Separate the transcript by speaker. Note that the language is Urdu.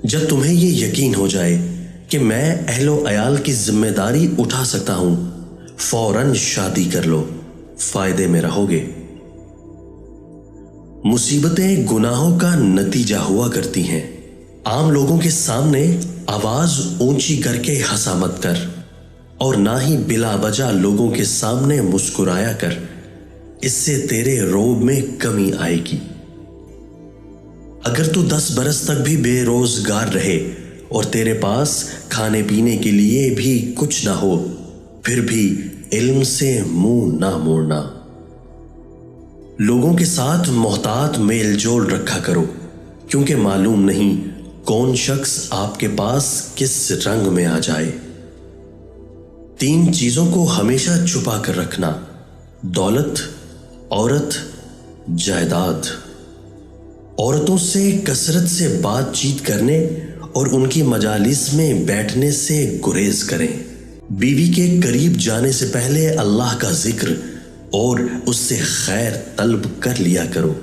Speaker 1: جب تمہیں یہ یقین ہو جائے کہ میں اہل و عیال کی ذمہ داری اٹھا سکتا ہوں، فوراً شادی کر لو، فائدے میں رہو گے۔ مصیبتیں گناہوں کا نتیجہ ہوا کرتی ہیں۔ عام لوگوں کے سامنے آواز اونچی کر کے ہنسا مت کر، اور نہ ہی بلا وجہ لوگوں کے سامنے مسکرایا کر، اس سے تیرے روب میں کمی آئے گی۔ اگر تو 10 برس تک بھی بے روزگار رہے اور تیرے پاس کھانے پینے کے لیے بھی کچھ نہ ہو، پھر بھی علم سے منہ نہ موڑنا۔ لوگوں کے ساتھ محتاط میل جول رکھا کرو، کیونکہ معلوم نہیں کون شخص آپ کے پاس کس رنگ میں آ جائے۔ 3 چیزوں کو ہمیشہ چھپا کر رکھنا: دولت، عورت، جائیداد۔ عورتوں سے کثرت سے بات چیت کرنے اور ان کی مجالس میں بیٹھنے سے گریز کریں۔ بیوی کے قریب جانے سے پہلے اللہ کا ذکر اور اس سے خیر طلب کر لیا کرو۔